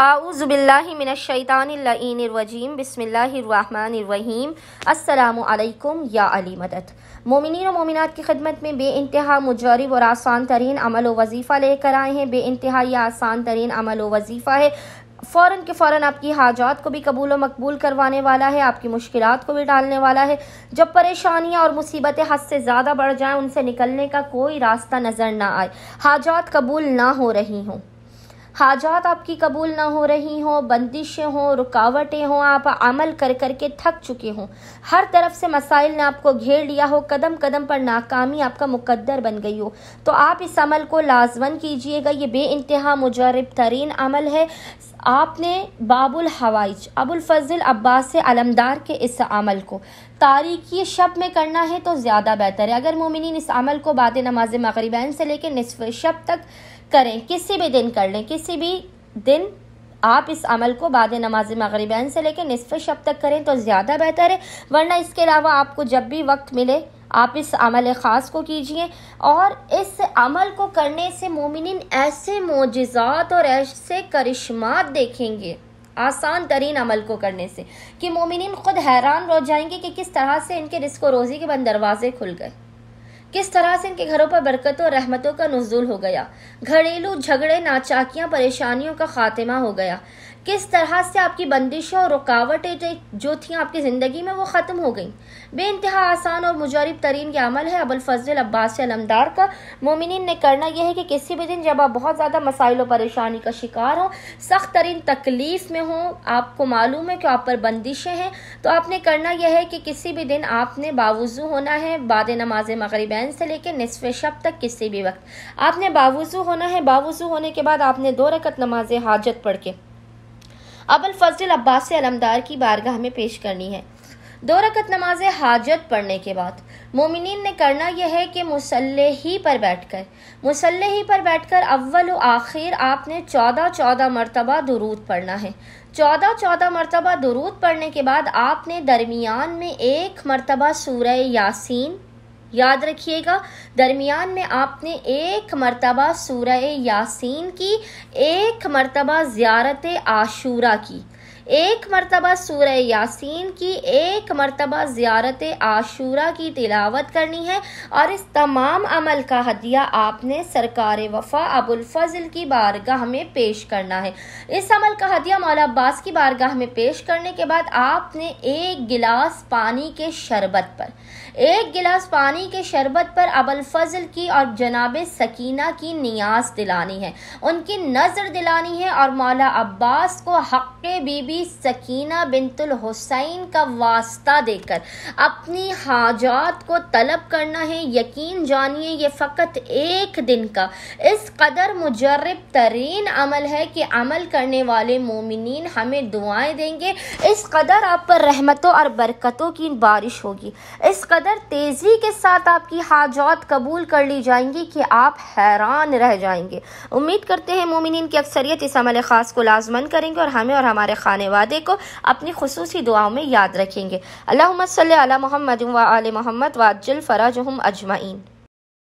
आऊज़ु बिल्लाहि मिनश्शैतानिर्रजीम बिस्मिल्लाहिर्रहमानिर्रहीम। अस्सलामु अलैकुम या अली मदद। मोमिनीन और मोमिनात की खिदमत में बेइंतहा मुजरब और आसान तरीन अमल व वजीफ़ा लेकर आए हैं। बेइंतहा या आसान तरीन अमल व वजीफ़ा है, फ़ौरन के फ़ौरन आपकी हाजात को भी कबूल व मकबूल करवाने वाला है, आपकी मुश्किलात को भी टालने वाला है। जब परेशानियाँ और मुसीबतें हद से ज़्यादा बढ़ जाएँ, उनसे निकलने का कोई रास्ता नज़र ना आए, हाजात कबूल ना हो रही हों, हाजात आपकी कबूल ना हो रही हों, बंदिशें हों, रुकावटें हों, आप अमल कर कर के थक चुके हों, हर तरफ से मसाइल ने आपको घेर लिया हो, कदम कदम पर नाकामी आपका मुकद्दर बन गई हो, तो आप इस अमल को लाजमन कीजिएगा। ये बेइंतहा मुजरब तरीन अमल है। आपने बाबुल हवाइज अबुल फजल अब्बास अलमदार के इस अमल को तारीकी शब में करना है तो ज़्यादा बेहतर है। अगर मोमिनीन इस अमल को बाद नमाज मगरिबैन से लेकर निस्फ शब तक करें, किसी भी दिन कर लें, किसी भी दिन आप इस अमल को बाद नमाज मगरिबैन से लेकर निस्फ शब तक करें तो ज़्यादा बेहतर है। वरना इसके अलावा आपको जब भी वक्त मिले आप इस अमल ख़ास को कीजिए। और इस अमल को करने से मोमिनीन ऐसे मोजिज़ात और ऐसे करिश्मात देखेंगे आसान तरीन अमल को करने से कि मोमिनीन खुद हैरान रह जाएंगे कि किस तरह से इनके रिज़्क़ और रोज़ी के बंद दरवाजे खुल गए, किस तरह से इनके घरों पर बरकतों और रहमतों का नुज़ूल हो गया, घरेलू झगड़े नाचाकियाँ परेशानियों का खात्मा हो गया, किस तरह से आपकी बंदिशों और रुकावटें जो थीं आपकी ज़िंदगी में वो ख़त्म हो गई। बेइंतहा आसान और मुजरब तरीन ये अमल है अबुल फजल अब्बास अलमदार का। मोमिनीन ने करना यह है कि किसी भी दिन जब आप बहुत ज़्यादा मसाइल और परेशानी का शिकार हो, सख्त तरीन तकलीफ़ में हो, आपको मालूम है कि आप पर बंदिशें हैं, तो आपने करना यह है कि किसी भी दिन आपने बावुज़ू होना है। बाद नमाज मगरिबैन से लेकर निस्फ शब तक किसी भी वक्त आपने बावुज़ू होना है। बावुज़ू होने के बाद आपने 2 रकत नमाज हाजत पढ़ के अबुल फजल अब्बास अलमदार की बारगाह में पेश करनी है। 2 रकत नमाज हाजत पढ़ने के बाद मोमिनीन ने करना यह है कि मुसल्ले ही पर बैठकर अव्वल व आखिर आपने 14 मरतबा दुरूद पढ़ना है। 14 मरतबा दुरूद पढ़ने के बाद आपने दरमियान में 1 मरतबा सूरह यासीन, याद रखिएगा, दरमियान में आपने 1 मरतबा सूरह यासीन की, 1 मरतबा ज़ियारत आशूरा की, 1 मरतबा सूरह यासीन की, 1 मरतबा ज़ियारत आशूरा की तिलावत करनी है। और इस तमाम अमल का हदिया आपने सरकार वफ़ा अबुल फजल की बारगाह में पेश करना है। इस अमल का हदिया मौला अब्बास की बारगाह में पेश करने के बाद आपने 1 गिलास पानी के शरबत पर अबुल फजल की और जनाब सकीना की नियाज दिलानी है, उनकी नज़र दिलानी है और मौला अब्बास को हक़्क़े बीबी सकीना बिंतुल हुसैन का वास्ता देकर अपनी हाजात को तलब करना है। यकीन जानिए ये फ़कत 1 दिन का इस कदर मुजर्रब तरीन अमल है कि अमल करने वाले मोमिनीन हमें दुआएं देंगे। इस कदर आप पर रहमतों और बरकतों की बारिश होगी, इस कदर तेज़ी के साथ आपकी हाजात कबूल कर ली जाएंगी कि आप हैरान रह जाएंगे। उम्मीद करते हैं मोमिनीन की अक्सरियत इस अमल ख़ास को लाज़मन करेंगे और हमें और हमारे खानेवादे को अपनी खुसूसी दुआओं में याद रखेंगे। अल्लाहुम्मा सल्ली अला मुहम्मद व आले मुहम्मद व अज्जिल फ़राजहुम अजमईन।